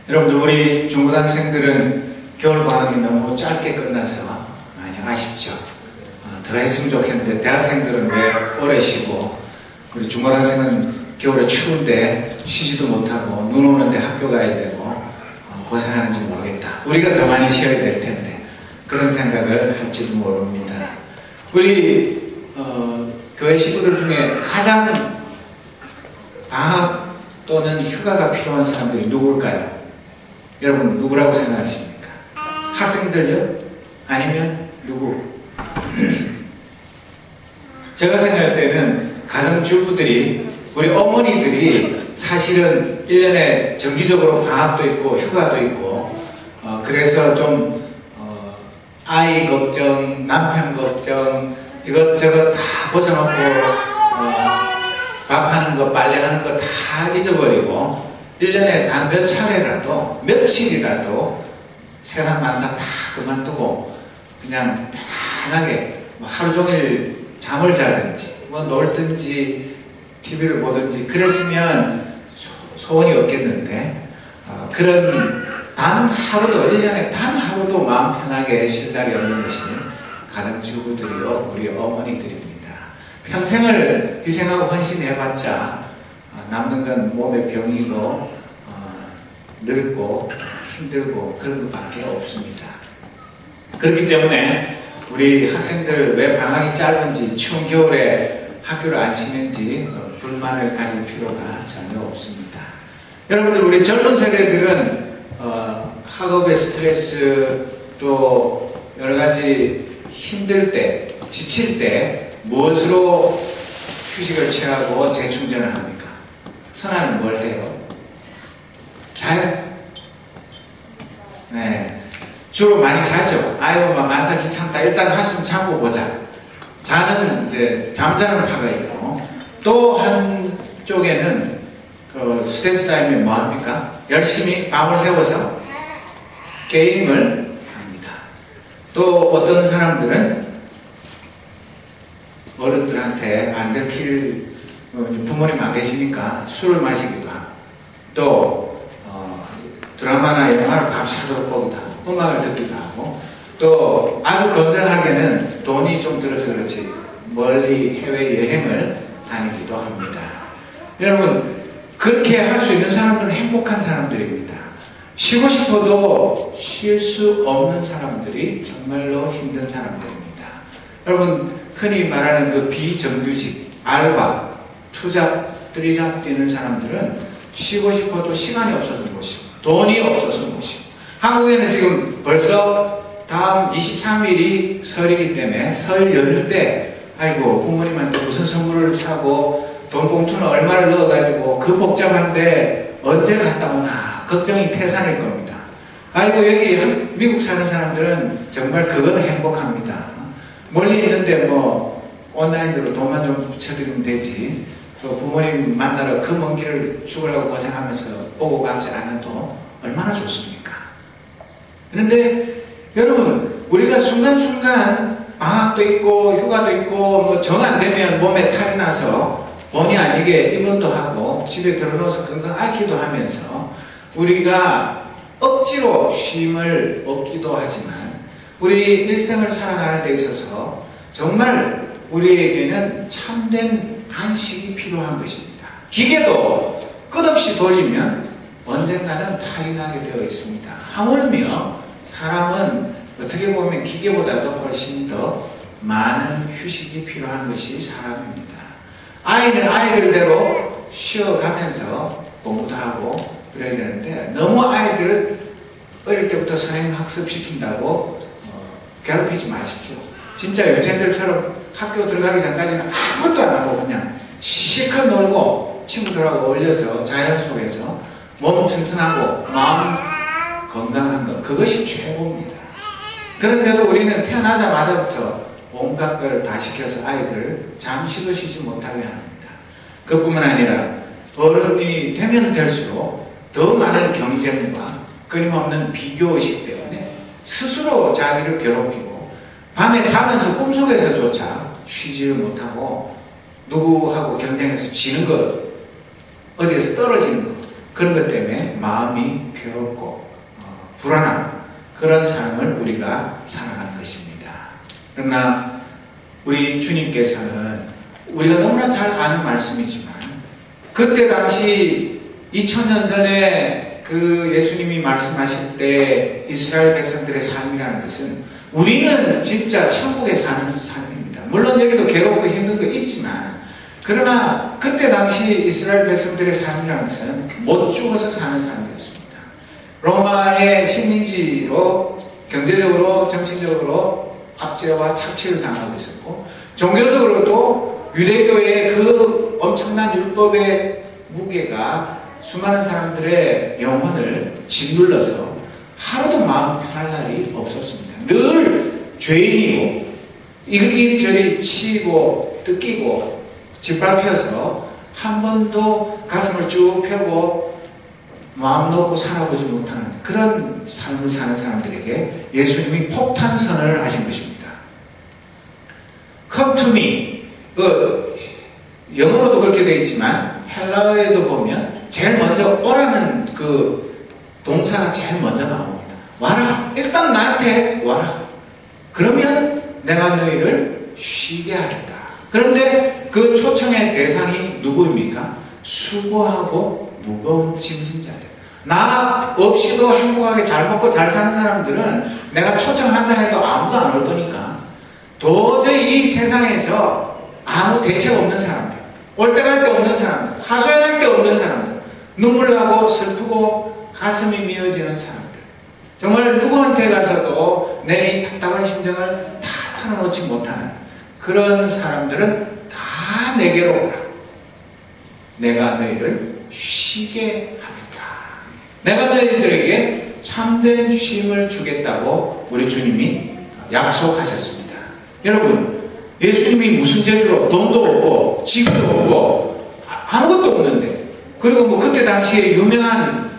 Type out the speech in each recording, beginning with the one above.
여러분들, 우리 중고등학생들은 겨울방학이 너무 짧게 끝나서 많이 아쉽죠. 더 했으면 좋겠는데, 대학생들은 왜 오래 쉬고, 우리 중고등학생은 겨울에 추운데 쉬지도 못하고 눈 오는데 학교 가야 되고 고생하는지 모르겠다. 우리가 더 많이 쉬어야 될 텐데, 그런 생각을 할지도 모릅니다. 우리 교회 식구들 중에 가장 방학 또는 휴가가 필요한 사람들이 누굴까요? 여러분, 누구라고 생각하십니까? 학생들요? 아니면 누구? 제가 생각할 때는 가정주부들이, 우리 어머니들이 사실은 1년에 정기적으로 방학도 있고 휴가도 있고, 그래서 좀 아이 걱정, 남편 걱정, 이것저것 다 벗어놓고 밥하는 거, 빨래하는 거 다 잊어버리고 1년에 단 몇 차례라도, 며칠이라도 세상 만사 다 그만두고 그냥 편안하게 하루 종일 잠을 자든지 놀든지 TV를 보든지 그랬으면 소원이 없겠는데, 그런 단 하루도, 1년에 단 하루도 마음 편하게 쉴 날이 없는 것이 가정주부들이요, 우리 어머니들입니다. 평생을 희생하고 헌신해봤자 남는 건 몸의 병이고 늙고 힘들고 그런 것밖에 없습니다. 그렇기 때문에 우리 학생들 왜 방학이 짧은지, 추운 겨울에 학교를 안 쉬는지 불만을 가질 필요가 전혀 없습니다. 여러분들, 우리 젊은 세대들은 학업의 스트레스, 또 여러가지 힘들 때, 지칠 때 무엇으로 휴식을 취하고 재충전을 합니까? 선아는 뭘 해요? 자요? 네. 주로 많이 자죠. 아이고, 만사 귀찮다. 일단 한숨 자고 보자. 자는, 이제, 잠자는 파가 있고, 또 한쪽에는, 스트레스 쌓이면 뭐 합니까? 열심히 밤을 새워서 게임을 합니다. 또 어떤 사람들은 어른들한테 안 들킬, 부모님 안 계시니까 술을 마시기도 하고, 또 드라마나 영화를 밤새도록 보기도 하고, 음악을 듣기도 하고, 또 아주 건전하게는 돈이 좀 들어서 그렇지 멀리 해외여행을 다니기도 합니다. 여러분, 그렇게 할 수 있는 사람들은 행복한 사람들입니다. 쉬고 싶어도 쉴 수 없는 사람들이 정말로 힘든 사람들입니다. 여러분, 흔히 말하는 그 비정규직, 알바, 투잡, 뜨리잡 뛰는 사람들은 쉬고 싶어도 시간이 없어서 못 쉬고, 돈이 없어서 못 쉬고, 한국에는 지금 벌써 다음 23일이 설이기 때문에 설 연휴 때, 아이고, 부모님한테 무슨 선물을 사고 돈 봉투는 얼마를 넣어가지고 그 복잡한데 언제 갔다 오나 걱정이 태산일 겁니다. 아이고, 여기 미국 사는 사람들은 정말 그건 행복합니다. 멀리 있는데 뭐 온라인으로 돈만 좀 붙여드리면 되지, 또 부모님 만나러 그 먼 길을 죽으라고 고생하면서 오고 가지 않아도 얼마나 좋습니까? 그런데 여러분, 우리가 순간순간 방학도 있고 휴가도 있고 뭐 정 안 되면 몸에 탈이 나서 본의 아니게 입원도 하고 집에 들어놓아서 건강 앓기도 하면서 우리가 억지로 쉼을 얻기도 하지만, 우리 일생을 살아가는 데 있어서 정말 우리에게는 참된 안식이 필요한 것입니다. 기계도 끝없이 돌리면 언젠가는 탈이 나게 되어 있습니다. 하물며 사람은 어떻게 보면 기계보다도 훨씬 더 많은 휴식이 필요한 것이 사람입니다. 아이는 아이들대로 쉬어가면서 공부도 하고 그래야 되는데, 너무 아이들을 어릴 때부터 선행학습시킨다고 괴롭히지 마십시오. 진짜 요새들처럼 학교 들어가기 전까지는 아무것도 안 하고 그냥 실컷 놀고 친구들하고 어울려서 자연 속에서 몸 튼튼하고 마음 건강한 것, 그것이 최고입니다. 그런데도 우리는 태어나자마자부터 온갖 걸 다 시켜서 아이들 잠시도 쉬지 못하게 합니다. 그뿐만 아니라 어른이 되면 될수록 더 많은 경쟁과 끊임없는 비교의식 때문에 스스로 자기를 괴롭히고, 밤에 자면서 꿈속에서조차 쉬지를 못하고 누구하고 경쟁해서 지는 것, 어디에서 떨어지는 것, 그런 것 때문에 마음이 괴롭고 불안한 그런 삶을 우리가 살아가는 것입니다. 그러나 우리 주님께서는 우리가 너무나 잘 아는 말씀이지만 그때 당시 2000년 전에 그 예수님이 말씀하실 때 이스라엘 백성들의 삶이라는 것은 우리는 진짜 천국에 사는 삶입니다. 물론 여기도 괴롭고 힘든 거 있지만 그러나 그때 당시 이스라엘 백성들의 삶이라는 것은 못 죽어서 사는 삶이었습니다. 로마의 식민지로 경제적으로 정치적으로 압제와 착취를 당하고 있었고 종교적으로도 유대교의 그 엄청난 율법의 무게가 수많은 사람들의 영혼을 짓눌러서 하루도 마음 편할 날이 없었습니다. 늘 죄인이고 이리저리 치고 뜯기고 짓밟혀서 한 번도 가슴을 쭉 펴고 마음 놓고 살아보지 못하는 그런 삶을 사는 사람들에게 예수님이 폭탄 선언을 하신 것입니다. Come to me. 영어로도 그렇게 되어 있지만 헬라어에도 보면 제일 먼저 오라는 그 동사가 제일 먼저 나옵니다. 와라. 일단 나한테 와라. 그러면 내가 너희를 쉬게 하겠다. 그런데 그 초청의 대상이 누구입니까? 수고하고 무거운 짐진 자들. 나 없이도 행복하게 잘 먹고 잘 사는 사람들은 내가 초청한다 해도 아무도 안 올 거니까 도저히 이 세상에서 아무 대책 없는 사람들, 올 때 갈 데 없는 사람들, 하소연할 데 없는 사람들, 눈물 나고 슬프고 가슴이 미어지는 사람들, 정말 누구한테 가서도 내 이 답답한 심정을 다 털어놓지 못하는 그런 사람들은 다 내게로 오라. 내가 너희를 쉬게 하겠다. 내가 너희들에게 참된 쉼을 주겠다고 우리 주님이 약속하셨습니다. 여러분, 예수님이 무슨 재주로 돈도 없고 지위도 없고 아무것도 없는데, 그리고 뭐 그때 당시에 유명한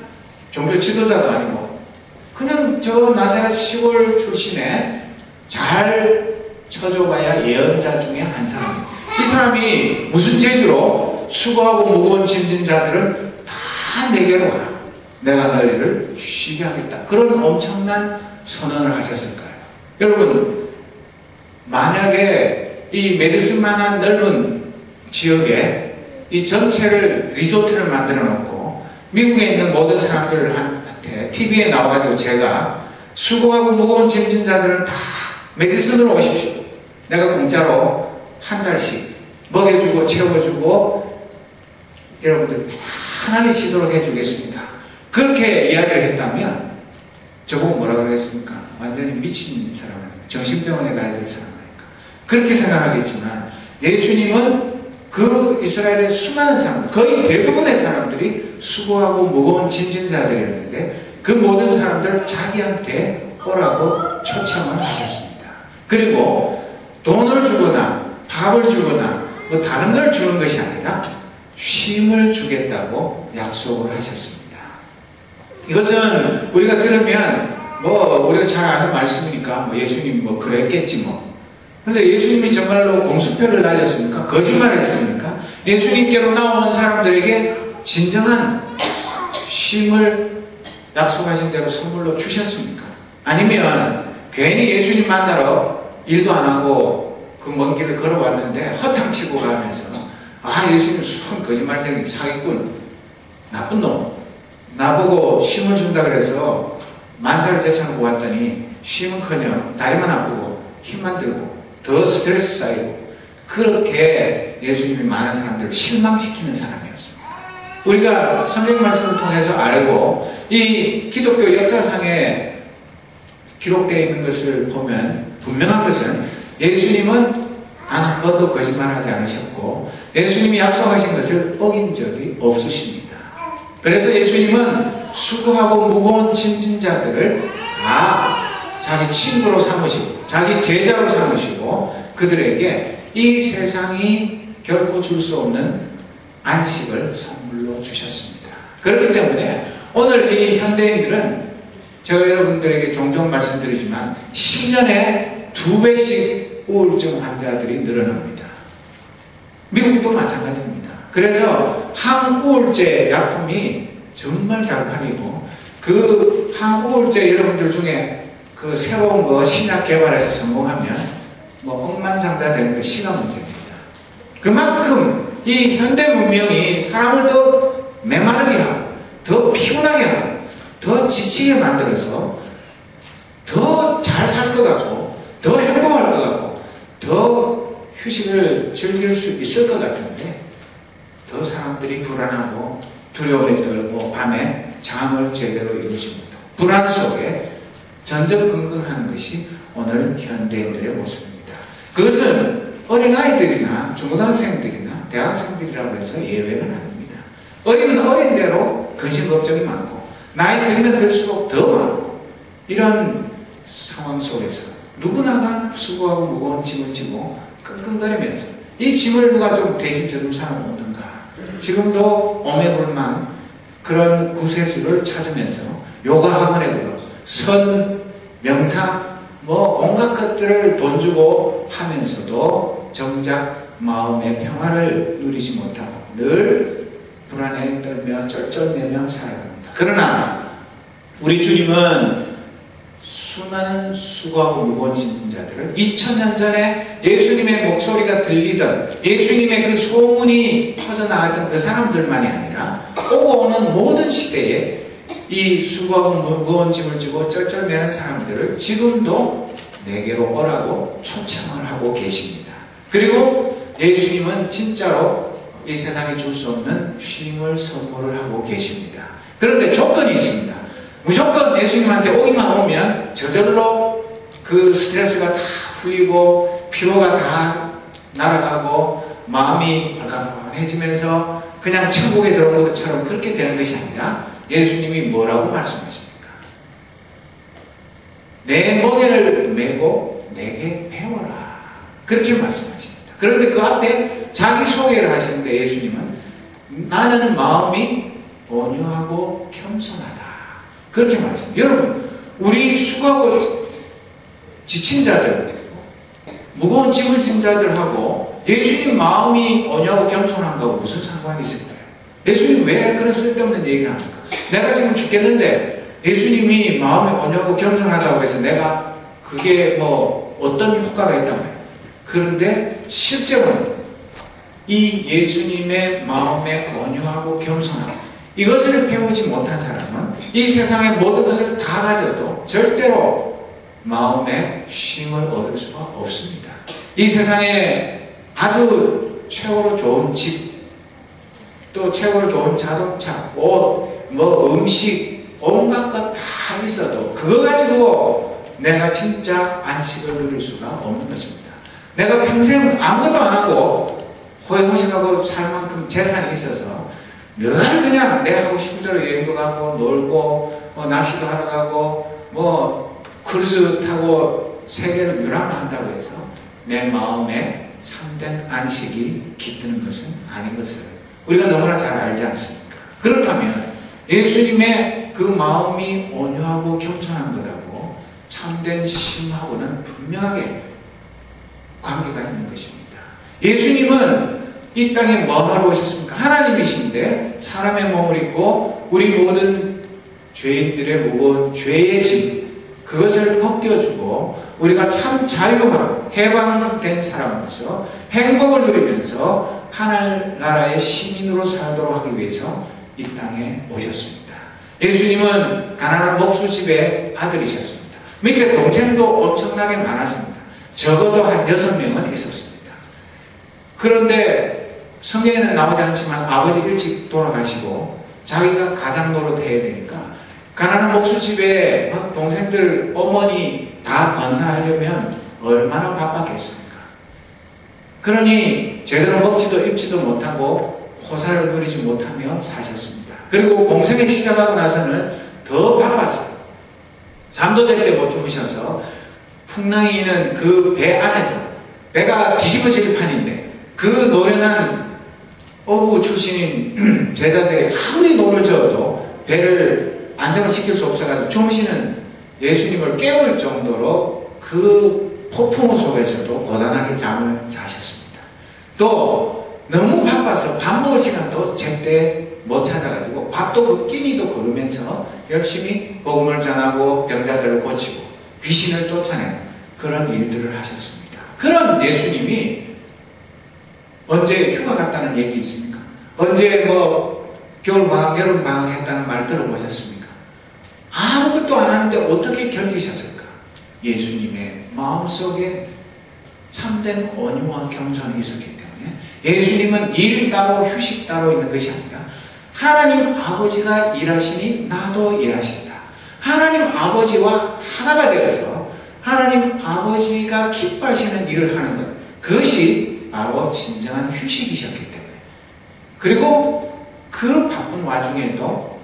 종교 지도자도 아니고 그냥 저 나사렛 시골 출신의 잘 쳐줘봐야 예언자 중에 한 사람입니다. 이 사람이 무슨 재주로 수고하고 무거운 짐진 자들은 다 내게로 와라. 내가 너희를 쉬게 하겠다. 그런 엄청난 선언을 하셨을까요? 여러분, 만약에 이 메디슨만한 넓은 지역에 이 전체를 리조트를 만들어 놓고 미국에 있는 모든 사람들한테 TV에 나와가지고 제가 수고하고 무거운 짐진 자들은 다 메디슨으로 오십시오. 내가 공짜로 한 달씩 먹여주고 채워주고 여러분들 편하게 쉬도록 해주겠습니다. 그렇게 이야기를 했다면 저보고 뭐라 그러겠습니까? 완전히 미친 사람 아닙니까? 정신병원에 가야 될 사람 아닙니까? 그렇게 생각하겠지만 예수님은 그 이스라엘의 수많은 사람들, 거의 대부분의 사람들이 수고하고 무거운 짐진자들이었는데 그 모든 사람들을 자기한테 오라고 초청을 하셨습니다. 그리고 돈을 주거나 밥을 주거나 뭐 다른 걸 주는 것이 아니라 쉼을 주겠다고 약속을 하셨습니다. 이것은 우리가 들으면 뭐 우리가 잘 아는 말씀이니까 뭐 예수님 뭐 그랬겠지 뭐. 그런데 예수님이 정말로 공수표를 날렸습니까? 거짓말을 했습니까? 예수님께로 나오는 사람들에게 진정한 쉼을 약속하신 대로 선물로 주셨습니까? 아니면 괜히 예수님 만나러 일도 안 하고 그 먼 길을 걸어왔는데 허탕치고 가면서 아, 예수님 수많은 거짓말쟁이 사기꾼 나쁜 놈 나보고 쉼을 준다 그래서 만사를 제쳐놓고 왔더니 쉼은커녕 다리만 아프고 힘만 들고 더 스트레스 쌓이고 그렇게 예수님이 많은 사람들을 실망시키는 사람이었습니다. 우리가 성경 말씀을 통해서 알고 이 기독교 역사상에 기록되어 있는 것을 보면 분명한 것은 예수님은 단 한 번도 거짓말하지 않으셨고 예수님이 약속하신 것을 어긴 적이 없으십니다. 그래서 예수님은 수고하고 무거운 짐진자들을 다 자기 친구로 삼으시고 자기 제자로 삼으시고 그들에게 이 세상이 결코 줄 수 없는 안식을 선물로 주셨습니다. 그렇기 때문에 오늘 이 현대인들은 제가 여러분들에게 종종 말씀드리지만 10년에 2배씩 우울증 환자들이 늘어납니다. 미국도 마찬가지입니다. 그래서 항우울제 약품이 정말 잘 팔리고, 그 한 우울제 여러분들 중에 그 새로운 거 신약 개발해서 성공하면 뭐 억만장자 되는 거 시간 문제입니다. 그만큼 이 현대 문명이 사람을 더 메마르게 하고, 더 피곤하게 하고, 더 지치게 만들어서 더 잘 살 것 같고, 더 행복할 것 같고, 더 휴식을 즐길 수 있을 것 같은데, 더 사람들이 불안하고 두려움에 떨고 밤에 잠을 제대로 이루지 못하고 불안 속에 전전긍긍하는 것이 오늘 현대인들의 모습입니다. 그것은 어린아이들이나 중고등학생들이나 대학생들이라고 해서 예외는 아닙니다. 어리면 어린 대로 근심 걱정이 많고, 나이 들면 들수록 더 많고, 이런 상황 속에서 누구나가 수고하고 무거운 짐을 지고 끙끙거리면서 이 짐을 누가 좀 대신 져줄 사람 없는가, 지금도 오매불망 그런 구세주를 찾으면서 요가 학원에 들어 선, 명상, 뭐 온갖 것들을 돈 주고 하면서도 정작 마음의 평화를 누리지 못하고 늘 불안에 떨며 쩔쩔매며 살아갑니다. 그러나 우리 주님은 수많은 수고하고 무거운 짐진 자들을 2000년 전에 예수님의 목소리가 들리던, 예수님의 그 소문이 퍼져나가던 그 사람들만이 아니라 오고 오는 모든 시대에 이 수고하고 무거운 짐을 지고 쩔쩔매는 사람들을 지금도 내게로 오라고 초청을 하고 계십니다. 그리고 예수님은 진짜로 이 세상에 줄 수 없는 쉼을 선물을 하고 계십니다. 그런데 조건이 있습니다. 무조건 예수님한테 오기만 오면 저절로 그 스트레스가 다 풀리고 피로가 다 날아가고 마음이 벌감해지면서 그냥 천국에 들어온 것처럼 그렇게 되는 것이 아니라, 예수님이 뭐라고 말씀하십니까? 내 멍에를 메고 내게 배워라, 그렇게 말씀하십니다. 그런데 그 앞에 자기 소개를 하시는데 예수님은 나는 마음이 온유하고 겸손하다, 그렇게 말씀합니다. 여러분, 우리 수고하고 지친 자들, 무거운 짐을 진 자들하고 예수님 마음이 온유하고 겸손한 거하고 무슨 상관이 있을까요? 예수님 왜 그런 쓸데없는 얘기를 합니까? 내가 지금 죽겠는데 예수님이 마음이 온유하고 겸손하다고 해서 내가 그게 뭐 어떤 효과가 있단 말이에요. 그런데 실제로는 이 예수님의 마음에 온유하고 겸손하고 이것을 배우지 못한 사람은 이 세상의 모든 것을 다 가져도 절대로 마음의 쉼을 얻을 수가 없습니다. 이 세상에 아주 최고로 좋은 집, 또 최고로 좋은 자동차, 옷, 뭐 음식, 온갖 것 다 있어도 그거 가지고 내가 진짜 안식을 누릴 수가 없는 것입니다. 내가 평생 아무것도 안 하고 호의호식하고 살 만큼 재산이 있어서 늘 그냥 내 하고 싶은 대로 여행도 가고 놀고 뭐 낚시도 하러 가고 뭐 크루즈 타고 세계를 유람한다고 해서 내 마음에 참된 안식이 깃드는 것은 아닌 것을 우리가 너무나 잘 알지 않습니까? 그렇다면 예수님의 그 마음이 온유하고 겸손한 것하고 참된 쉼하고는 분명하게 관계가 있는 것입니다. 예수님은 이 땅에 뭐 하러 오셨습니까? 하나님이신데 사람의 몸을 입고 우리 모든 죄인들의 무거운 죄의 짐, 그것을 벗겨주고 우리가 참 자유하고 해방된 사람으로서 행복을 누리면서 하늘나라의 시민으로 살도록 하기 위해서 이 땅에 오셨습니다. 예수님은 가난한 목수집의 아들이셨습니다. 밑에 동생도 엄청나게 많았습니다. 적어도 한 6명은 있었습니다. 그런데 성경에는 나오지 않지만 아버지 일찍 돌아가시고 자기가 가장 노릇해야 되니까 가난한 목수집에 동생들 어머니 다 건사하려면 얼마나 바빴겠습니까? 그러니 제대로 먹지도 입지도 못하고 호사를 누리지 못하며 사셨습니다. 그리고 공생에 시작하고 나서는 더 바빴어요. 잠도 잘 때 못 주무셔서 풍랑이는 그 배 안에서, 배가 뒤집어질 판인데 그 노련한 어부 출신인 제자들이 아무리 노를 저어도 배를 안정을 시킬 수 없어가지고 주무시는 예수님을 깨울 정도로 그 폭풍 속에서도 고단하게 잠을 자셨습니다. 또 너무 바빠서 밥 먹을 시간도 제때 못 찾아가지고 밥도 그 끼니도 거르면서 열심히 복음을 전하고 병자들을 고치고 귀신을 쫓아내는 그런 일들을 하셨습니다. 그런 예수님이 언제 휴가 갔다는 얘기 있습니까? 언제 뭐 겨울방학, 여름방학 했다는 말 들어보셨습니까? 아무것도 안 하는데 어떻게 견디셨을까? 예수님의 마음속에 참된 온유와 겸손이 있었기 때문에 예수님은 일 따로 휴식 따로 있는 것이 아니라 하나님 아버지가 일하시니 나도 일하신다. 하나님 아버지와 하나가 되어서 하나님 아버지가 기뻐하시는 일을 하는 것, 그것이 바로 진정한 휴식이셨기 때문에, 그리고 그 바쁜 와중에도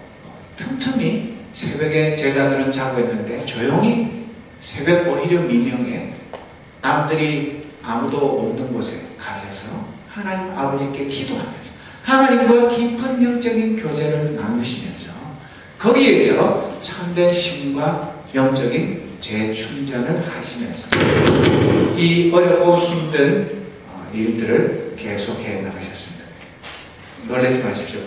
틈틈이 새벽에 제자들은 자고 있는데 조용히 새벽 오히려 미명에 남들이 아무도 없는 곳에 가셔서 하나님 아버지께 기도하면서 하나님과 깊은 영적인 교제를 나누시면서 거기에서 참된 심과 영적인 재충전을 하시면서 이 어렵고 힘든 일들을 계속해 나가셨습니다. 놀라지 마십시오.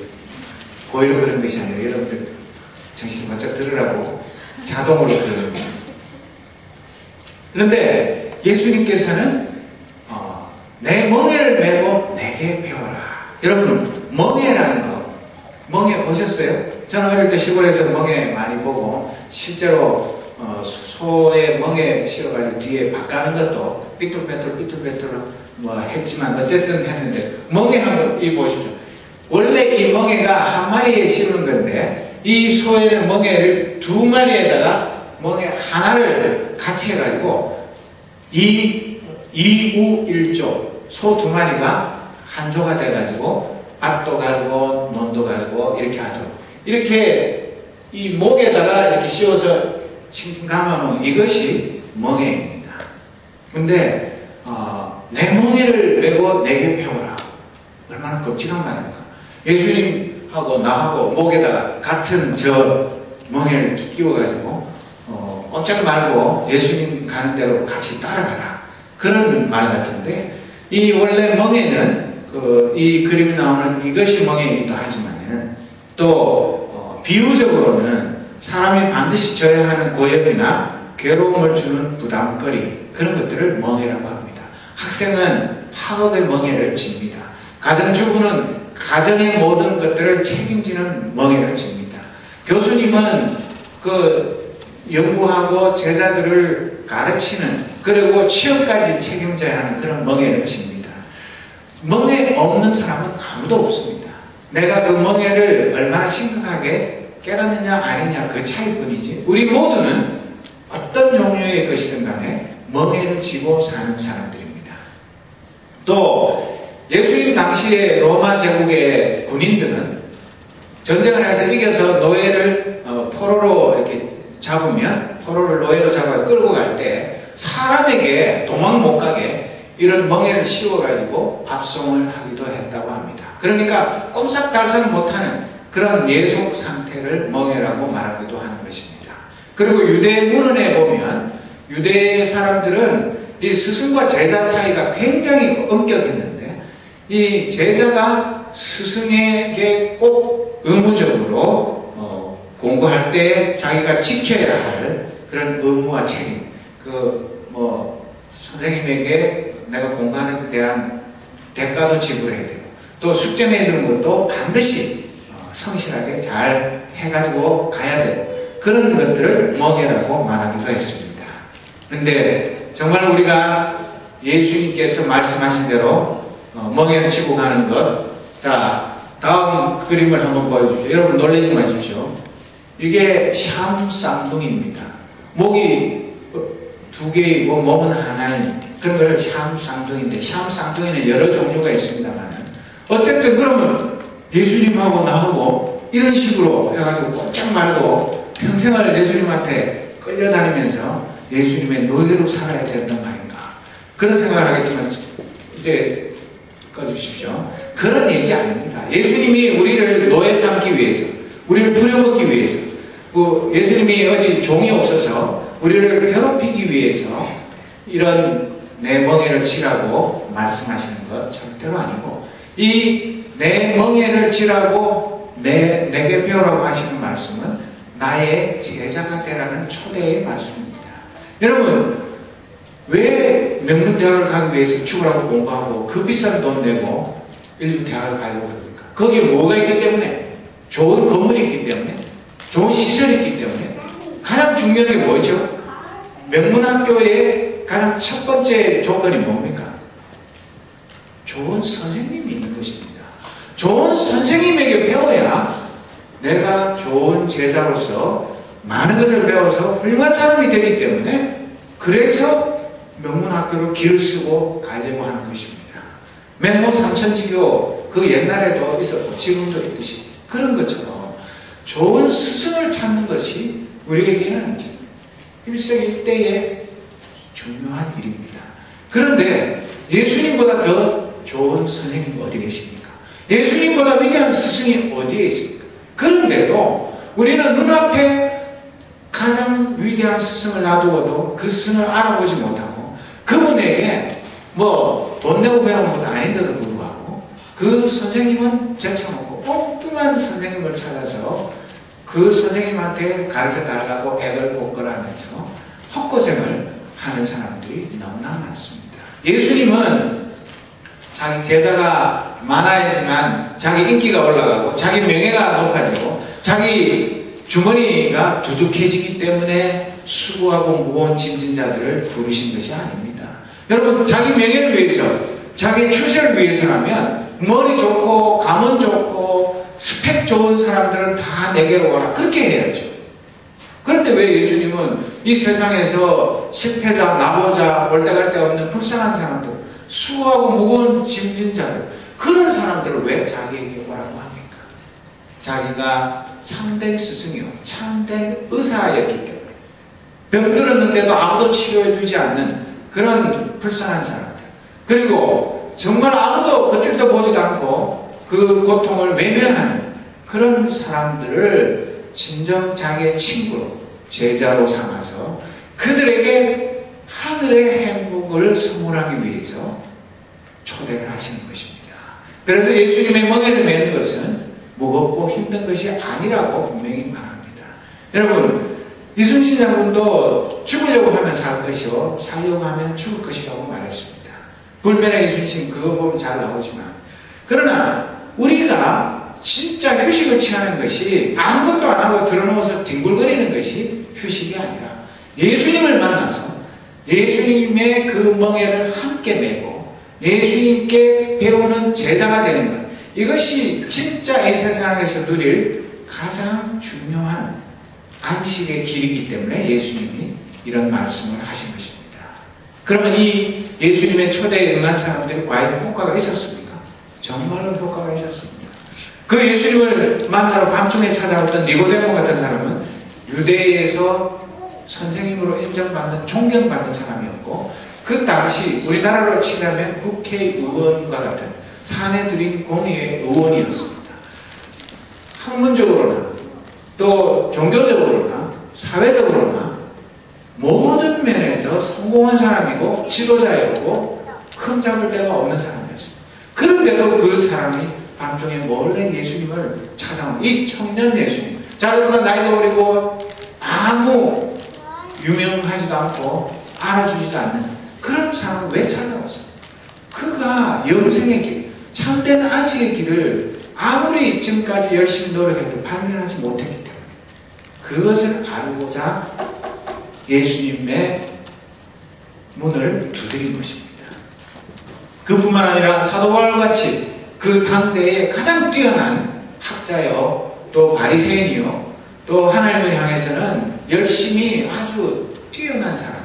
고의로 그런 것이 아니라 여러분들 정신 바짝 들으라고 자동으로 그러는 거예요. 그런데 예수님께서는 내 멍에를 메고 내게 배워라. 여러분, 멍에라는 거, 멍에 보셨어요? 저는 어릴 때 시골에서 멍에 많이 보고 실제로 소의 멍에 씌워가지고 뒤에 바꾸는 것도 삐뚤빼뚤 뭐 했지만 어쨌든 했는데, 멍에 한번 이 보십시오. 원래 이 멍에가 한 마리에 씌우는 건데 이 소의 멍에를 두 마리에다가 멍에 하나를 같이 해가지고 이우일조 소 두 마리가 한 조가 돼가지고 밭도 갈고 논도 갈고 이렇게 하도록, 이렇게 이 목에다가 이렇게 씌워서 칭칭 감아놓은 이것이 멍에입니다. 근데 내 멍에를 메고 내게 배워라. 얼마나 끔찍한 말입니까? 예수님하고 나하고 목에다가 같은 저 멍에를 끼워가지고 꼼짝 말고 예수님 가는 대로 같이 따라가라. 그런 말 같은데, 이 원래 멍에는 이 그림이 나오는 이것이 멍에이기도 하지만 또 비유적으로는 사람이 반드시 져야 하는 고역이나 괴로움을 주는 부담거리, 그런 것들을 멍에라고 합니다. 학생은 학업의 멍에를 집니다. 가정주부는 가정의 모든 것들을 책임지는 멍에를 집니다. 교수님은 연구하고 제자들을 가르치는, 그리고 취업까지 책임져야 하는 그런 멍에를 집니다. 멍에 없는 사람은 아무도 없습니다. 내가 그 멍에를 얼마나 심각하게 깨닫느냐 아니냐 그 차이뿐이지, 우리 모두는 어떤 종류의 것이든 간에 멍에를 지고 사는 사람들입니다. 또 예수님 당시에 로마 제국의 군인들은 전쟁을 해서 이겨서 노예를 포로로 이렇게 잡으면, 포로를 노예로 잡아 끌고 갈 때 사람에게 도망 못 가게 이런 멍에를 씌워가지고 압송을 하기도 했다고 합니다. 그러니까 꼼짝달싹 못하는 그런 예속 상태를 멍에라고 말하기도 하는 것입니다. 그리고 유대 문헌에 보면 유대 사람들은 이 스승과 제자 사이가 굉장히 엄격했는데, 이 제자가 스승에게 꼭 의무적으로 공부할 때 자기가 지켜야 할 그런 의무와 책임, 선생님에게 내가 공부하는 데 대한 대가도 지불해야 되고, 또 숙제 내주는 것도 반드시 성실하게 잘 해가지고 가야 되고, 그런 것들을 멍에라고 말하기도 했습니다. 그런데 정말 우리가 예수님께서 말씀하신 대로 멍에를 치고 가는 것, 자, 다음 그림을 한번 보여주십시오. 여러분 놀라지 마십시오. 이게 샴 쌍둥이입니다. 목이 두 개이고 몸은 하나인 그런 걸 샴 쌍둥이인데, 샴 쌍둥이는 여러 종류가 있습니다만, 어쨌든 그러면 예수님하고 나하고 이런 식으로 해가지고 꼼짝 말고 평생을 예수님한테 끌려다니면서 예수님의 노예로 살아야 된단 말인가, 그런 생각을 하겠지만 이제 꺼주십시오. 그런 얘기 아닙니다. 예수님이 우리를 노예 삼기 위해서, 우리를 부려먹기 위해서, 예수님이 어디 종이 없어서 우리를 괴롭히기 위해서 이런 내 멍에를 치라고 말씀하시는 것 절대로 아니고, 이 내 멍에를 치라고 내게 배우라고 하시는 말씀은 나의 제자가 되라는 초대의 말씀입니다. 여러분, 왜 명문대학을 가기 위해서 죽으라고 공부하고 그 비싼 돈 내고 인류대학을 가려고 합니까? 거기에 뭐가 있기 때문에? 좋은 건물이 있기 때문에, 좋은 시설이 있기 때문에. 가장 중요한 게 뭐죠? 명문학교의 가장 첫 번째 조건이 뭡니까? 좋은 선생님이 있는 것입니다. 좋은 선생님에게 배워야 내가 좋은 제자로서 많은 것을 배워서 훌륭한 사람이 되기 때문에, 그래서 명문학교로 길을 쓰고 가려고 하는 것입니다. 맹모 삼천지교 그 옛날에도 있었고 지금도 있듯이 그런 것처럼 좋은 스승을 찾는 것이 우리에게는 일생일대의 중요한 일입니다. 그런데 예수님보다 더 좋은 선생님이 어디 계십니까? 예수님보다 위대한 스승이 어디에 있습니까? 그런데도 우리는 눈앞에 가장 위대한 스승을 놔두어도 그 스승을 알아보지 못하고 그분에게 뭐 돈 내고 배우는 것도 아닌데도 불구하고 그 선생님은 제쳐놓고 엉뚱한 선생님을 찾아서 그 선생님한테 가르쳐 달라고 애를 볶으라면서 헛고생을 하는 사람들이 너무나 많습니다. 예수님은 자기 제자가 많아야지만 자기 인기가 올라가고 자기 명예가 높아지고 자기 주머니가 두둑해지기 때문에 수고하고 무거운 짐진 자들을 부르신 것이 아닙니다. 여러분, 자기 명예를 위해서, 자기 출세를 위해서라면 머리 좋고 가문 좋고 스펙 좋은 사람들은 다 내게로 와라, 그렇게 해야죠. 그런데 왜 예수님은 이 세상에서 실패자, 나보자, 올데갈데 없는 불쌍한 사람들, 수고하고 무거운 짐진 자들, 그런 사람들을 왜 자기에게 오라고 합니까? 자기가 참된 스승이요, 참된 의사였기 때문에, 병들었는데도 아무도 치료해주지 않는 그런 불쌍한 사람들, 그리고 정말 아무도 겉을도 보지도 않고 그 고통을 외면하는 그런 사람들을 진정 자기의 친구로, 제자로 삼아서 그들에게 하늘의 행복을 선물하기 위해서 초대를 하시는 것입니다. 그래서 예수님의 멍에를 매는 것은 무겁고 힘든 것이 아니라고 분명히 말합니다. 여러분, 이순신 장군도 죽으려고 하면 살 것이요 살려고 하면 죽을 것이라고 말했습니다. 불면의 이순신 그거 보면 잘 나오지만, 그러나 우리가 진짜 휴식을 취하는 것이 아무것도 안 하고 들어누워서 뒹굴거리는 것이 휴식이 아니라 예수님을 만나서 예수님의 그 멍에를 함께 메고 예수님께 배우는 제자가 되는 것, 이것이 진짜 이 세상에서 누릴 가장 중요한 안식의 길이기 때문에 예수님이 이런 말씀을 하신 것입니다. 그러면 이 예수님의 초대에 응한 사람들이 과연 효과가 있었습니까? 정말로 효과가 있었습니다. 그 예수님을 만나러 밤중에 찾아왔던 니고데모 같은 사람은 유대에서 선생님으로 인정받는, 존경받는 사람이었고, 그 당시 우리나라로 치자면 국회의원과 같은 사내들인 공의회 의원이었습니다. 학문적으로나 또 종교적으로나 사회적으로나 모든 면에서 성공한 사람이고 지도자였고 흠잡을 데가 없는 사람이었습니다. 그런데도 그 사람이 밤중에 몰래 예수님을 찾아온 이 청년 예수님, 자기보다 나이도 어리고 아무 유명하지도 않고 알아주지도 않는 그런 사람을 왜 찾아왔어요? 그가 영생의 길, 참된 안식의 길을 아무리 지금까지 열심히 노력해도 발견하지 못했기 때문에 그것을 알고자 예수님의 문을 두드린 것입니다. 그뿐만 아니라 사도 바울같이 그 당대에 가장 뛰어난 학자요, 또 바리새인이요, 또 하나님을 향해서는 열심히 아주 뛰어난 사람이,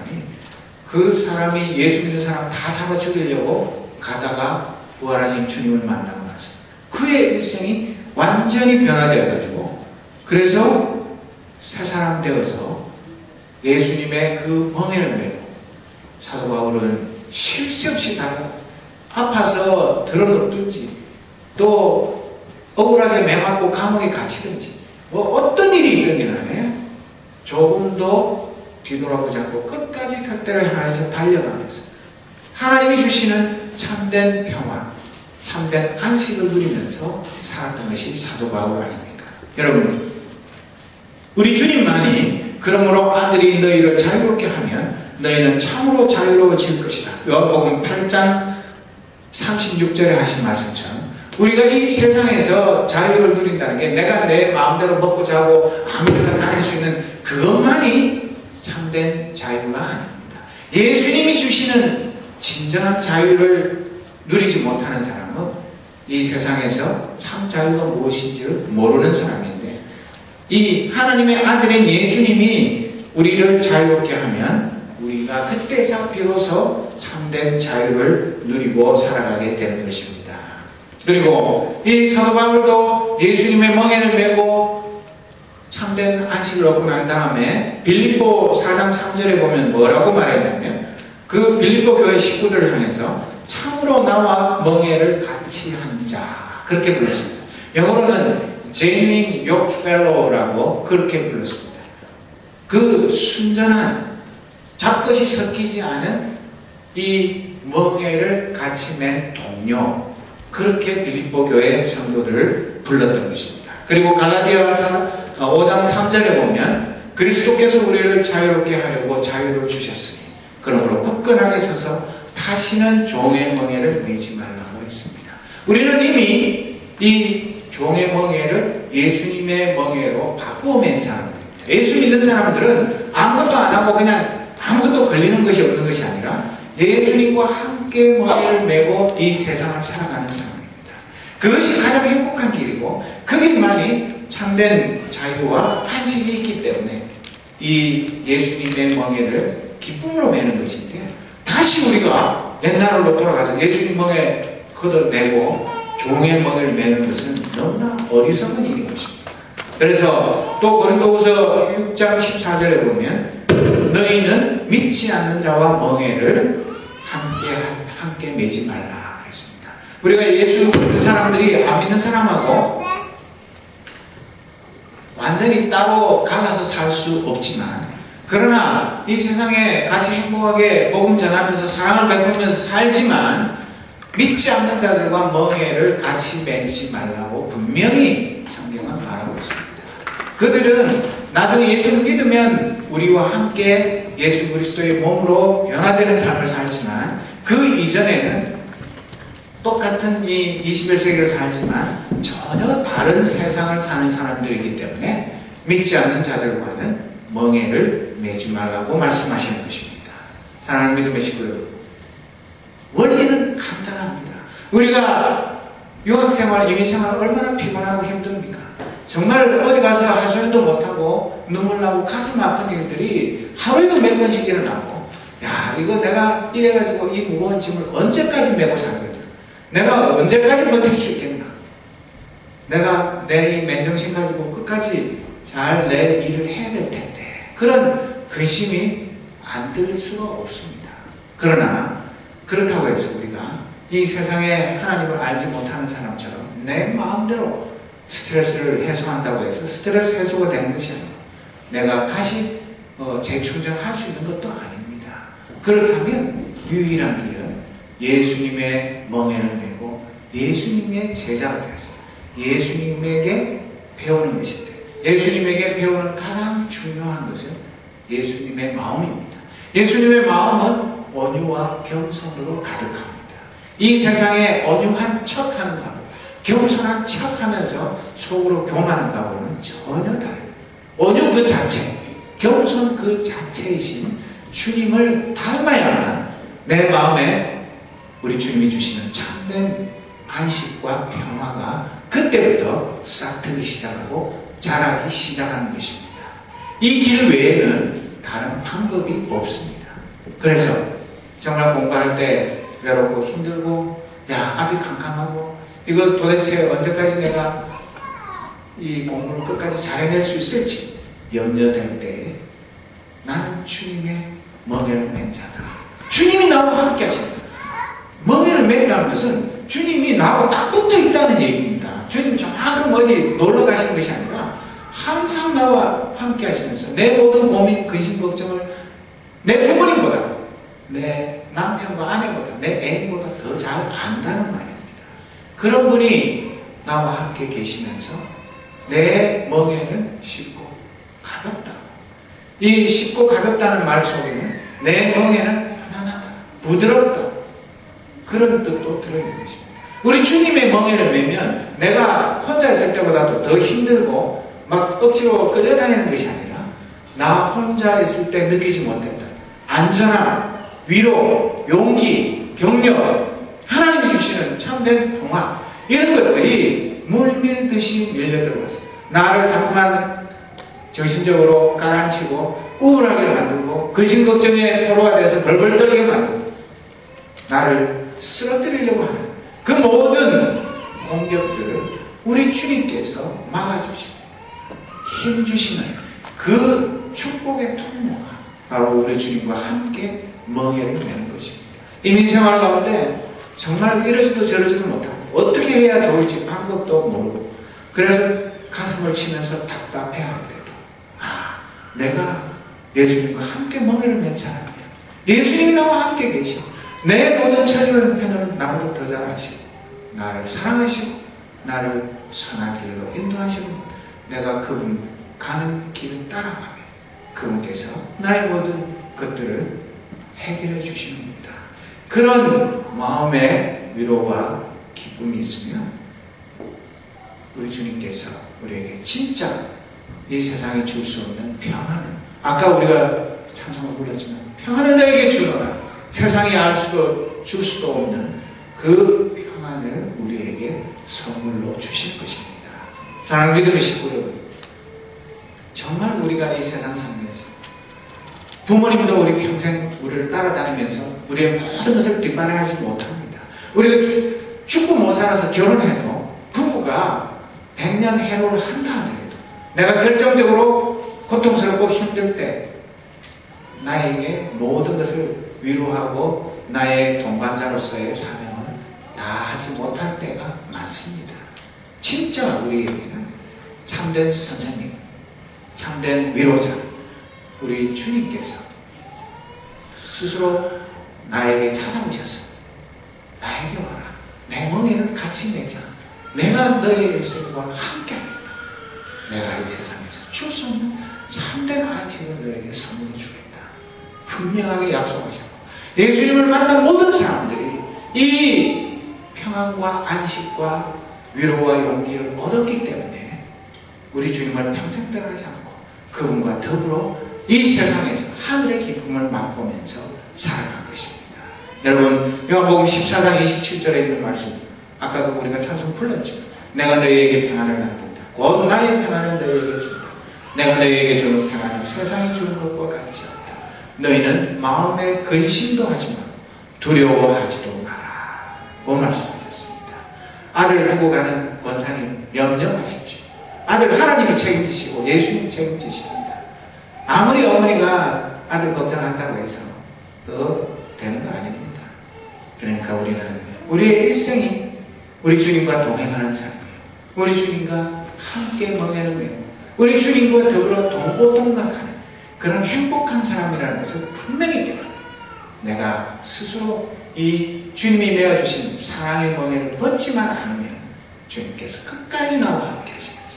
그 사람이 예수 믿는 사람 다 잡아 죽이려고 가다가 부활하신 주님을 만나고 나서 그의 일생이 완전히 변화되어 가지고, 그래서 새 사람 되어서 예수님의 그 멍에를 메고 사도 바울은 쉴 새 없이 다가 아파서 드러눕든지 또 억울하게 매맞고 감옥에 갇히든지 뭐 어떤 일이 있든 간에 조금도 뒤돌아보지 않고 끝까지 벽대를 향해서 달려가면서 하나님이 주시는 참된 평화, 참된 안식을 누리면서 살았던 것이 사도 바울 아닙니까? 여러분, 우리 주님만이 그러므로 아들이 너희를 자유롭게 하면 너희는 참으로 자유로워질 것이다. 요한복음 8장 36절에 하신 말씀처럼 우리가 이 세상에서 자유를 누린다는 게 내가 내 마음대로 먹고 자고 아무데나 다닐 수 있는 그것만이 참된 자유가 아닙니다. 예수님이 주시는 진정한 자유를 누리지 못하는 사람은 이 세상에서 참 자유가 무엇인지를 모르는 사람인데, 이 하나님의 아들인 예수님이 우리를 자유롭게 하면 우리가 그때서 비로소 참된 자유를 누리고 살아가게 되는 것입니다. 그리고 이 사도 바울도 예수님의 멍에를 메고 참된 안식을 얻고 난 다음에 빌립보 4장 3절에 보면 뭐라고 말했냐면, 그 빌립보 교회 식구들을 향해서 참으로 나와 멍에를 같이 한 자, 그렇게 불렀습니다. 영어로는 genuine yoke fellow라고 그렇게 불렀습니다. 그 순전한 잡것이 섞이지 않은 이 멍에를 같이 맨 동료, 그렇게 빌립보 교회 성도들을 불렀던 것입니다. 그리고 갈라디아서 5장 3절에 보면 그리스도께서 우리를 자유롭게 하려고 자유를 주셨으니 그러므로 굳건하게 서서 다시는 종의 멍에를 매지 말라고 했습니다. 우리는 이미 이 종의 멍에를 예수님의 멍에로 바꾸어 맨 사람들입니다. 예수 믿는 사람들은 아무것도 안 하고 그냥 아무것도 걸리는 것이 없는 것이 아니라 예수님과 함께 멍에를 메고 이 세상을 살아가는 사람입니다. 그것이 가장 행복한 길이고 그 길만이 참된 자유와 안식이 있기 때문에 이 예수님의 멍에를 기쁨으로 메는 것인데, 다시 우리가 옛날로 돌아가서 예수님 멍에 걷어내고 종의 멍에를 메는 것은 너무나 어리석은 일인 것입니다. 그래서 또 고린도후서 6장 14절에 보면 너희는 믿지 않는 자와 멍에를 함께 매지 말라 그랬습니다. 우리가 예수 믿는 사람들이 안 믿는 사람하고 완전히 따로 갈라서 살 수 없지만, 그러나 이 세상에 같이 행복하게 복음 전하면서 사랑을 베풀면서 살지만 믿지 않는 자들과 멍에를 같이 매지 말라고 분명히 성경은 말하고 있습니다. 그들은 나중에 예수를 믿으면 우리와 함께 예수 그리스도의 몸으로 변화되는 삶을 살지만 그 이전에는 똑같은 이 21세기를 살지만 전혀 다른 세상을 사는 사람들이기 때문에 믿지 않는 자들과는 멍에를 매지 말라고 말씀하시는 것입니다. 사랑하는 믿음의 식구들, 원리는 간단합니다. 우리가 유학생활, 이민생활 얼마나 피곤하고 힘듭니까? 정말 어디 가서 하소연도 못하고 눈물 나고 가슴 아픈 일들이 하루에도 몇 번씩 일어나고, 야, 이거 내가 이래가지고 이 무거운 짐을 언제까지 메고 살겠나? 내가 언제까지 버틸 수 있겠나? 내가 내 이 맨정신 가지고 끝까지 잘 내 일을 해야 될 텐데, 그런 근심이 안 들 수가 없습니다. 그러나 그렇다고 해서 우리가 이 세상에 하나님을 알지 못하는 사람처럼 내 마음대로 스트레스를 해소한다고 해서 스트레스 해소가 되는 것이 아니고 내가 다시 재충전할 수 있는 것도 아닙니다. 그렇다면 유일한 길은 예수님의 멍에를 메고 예수님의 제자가 되어서 예수님에게 배우는 것인데, 예수님에게 배우는 가장 중요한 것은 예수님의 마음입니다. 예수님의 마음은 온유와 겸손으로 가득합니다. 이 세상에 온유한 척하는 것, 겸손한 척하면서 속으로 교만한 각오는 전혀 다릅니다. 온유 그 자체, 겸손 그 자체이신 주님을 닮아야만 내 마음에 우리 주님이 주시는 참된 안식과 평화가 그때부터 싹트기 시작하고 자라기 시작하는 것입니다. 이 길 외에는 다른 방법이 없습니다. 그래서 정말 공부할 때 외롭고 힘들고, 야, 앞이 캄캄하고, 이거 도대체 언제까지 내가 이 공부를 끝까지 잘해낼 수 있을지 염려될 때에 나는 주님의 멍에를 맨 자다. 주님이 나와 함께 하신다. 멍에를 맨다는 것은 주님이 나와 딱 붙어 있다는 얘기입니다. 주님이 저만큼 어디 놀러 가시는 것이 아니라 항상 나와 함께 하시면서 내 모든 고민, 근심, 걱정을 내 부모님보다, 내 남편과 아내보다, 내 애인보다 더 잘 안다는 말입니다. 그런 분이 나와 함께 계시면서 내 멍에는 쉽고 가볍다. 이 쉽고 가볍다는 말 속에는 내 멍에는 편안하다, 부드럽다, 그런 뜻도 들어있는 것입니다. 우리 주님의 멍에를 메면 내가 혼자 있을 때보다도 더 힘들고 막 억지로 끌려다니는 것이 아니라 나 혼자 있을 때 느끼지 못했던 안전함, 위로, 용기, 격려, 하나님이 주시는 참된 평화, 이런 것들이 물밀듯이 밀려들어왔어요. 나를 자꾸만 정신적으로 가라앉히고 우울하게 만들고 근심걱정의 포로가 돼서 벌벌 떨게 만들고 나를 쓰러뜨리려고 하는 그 모든 공격들을 우리 주님께서 막아주시고 힘주시는 그 축복의 통로가 바로 우리 주님과 함께 멍에를 메는 것입니다. 이민생활 가운데 정말 이러지도 저러지도 못하고 어떻게 해야 좋을지 방법도 모르고 그래서 가슴을 치면서 답답해하는데도 내가 예수님과 함께 멍에를 맨 사람이야. 예수님이 나와 함께 계시고 내 모든 처리편을 나보다 더 잘 아시고 나를 사랑하시고 나를 선한 길로 인도하시고 내가 그분 가는 길을 따라가며 그분께서 나의 모든 것들을 해결해 주시는 겁니다. 그런 마음의 위로와 기쁨이 있으면 우리 주님께서 우리에게 진짜 이 세상에 줄 수 없는 평안을, 아까 우리가 찬송을 불렀지만 평안을 너에게 주노라, 세상이 줄 수도 없는 그 평안을 우리에게 선물로 주실 것입니다. 사랑하는 믿음의 식구 여러분, 정말 우리가 이 세상 살면서 부모님도 우리 평생 우리를 따라다니면서 우리의 모든 것을 뒷바라하지 못합니다. 우리가 죽고 못 살아서 결혼해도 부부가 100년 해로를 한다 하더라도 내가 결정적으로 고통스럽고 힘들 때 나에게 모든 것을 위로하고 나의 동반자로서의 사명을 다하지 못할 때가 많습니다. 진짜 우리에게는 참된 선생님, 참된 위로자, 우리 주님께서 스스로 나에게 찾아오셔서 나에게 와라, 내 멍에를 같이 내자, 내가 너의 일생과 함께합니다. 내가 이 세상에서 줄 수 없는 참된 안식을 너에게 선물로 주겠다, 분명하게 약속하셨고 예수님을 만난 모든 사람들이 이 평안과 안식과 위로와 용기를 얻었기 때문에 우리 주님을 평생 떠나지 않고 그분과 더불어 이 세상에서 하늘의 기쁨을 맛보면서 살아간 것입니다. 여러분, 요한복음 14장 27절에 있는 말씀, 아까도 우리가 찬송 불렀죠. 내가 너희에게 평안을 놔둔다, 곧 나의 평안을 너희에게 준다. 내가 너희에게 주는 평안은 세상이 주는 것과 같지 않다. 너희는 마음에 근심도 하지 말고 두려워하지도 마라 고 말씀하셨습니다. 아들 두고 가는 권사님 염려하십시오. 아들 하나님이 책임지시고 예수님이 책임지십니다. 아무리 어머니가 아들 걱정한다고 해서 되는 거 아닙니다. 그러니까 우리는 우리의 일생이 우리 주님과 동행하는 삶이에요. 우리 주님과 함께 멍에를 메고 우리 주님과 더불어 동고동락하는 그런 행복한 사람이라는 것을 분명히 깨달아요. 내가 스스로 이 주님이 메어주신 사랑의 멍에를 벗지만 않으면 주님께서 끝까지 나와 함께 하시면서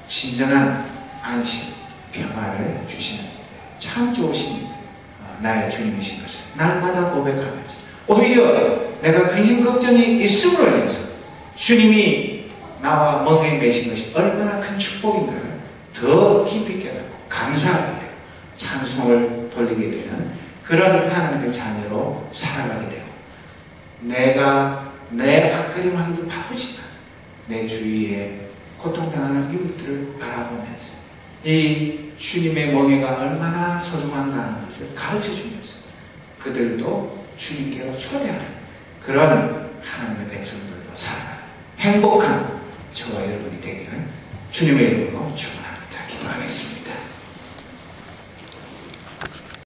진정한 안식, 평화를 주시는 참 좋으신 나의 주님이신 것을 날마다 고백하면서 오히려 내가 근심 걱정이 있음으로 인해서 주님이 나와 멍에 매신 것이 얼마나 큰 축복인가를 더 깊이 깨닫고 감사하게 되고 찬송을 돌리게 되는 그런 하나님의 자녀로 살아가게 되고 내가 내 앞가림하기도 바쁘지만 내 주위에 고통당하는 이웃들을 바라보면서 이 주님의 멍에가 얼마나 소중한가 하는 것을 가르쳐주면서 그들도 주님께로 초대하는 그런 하나님의 백성들로 살아가는 행복한 저와 여러분이 되기를 주님의 이름으로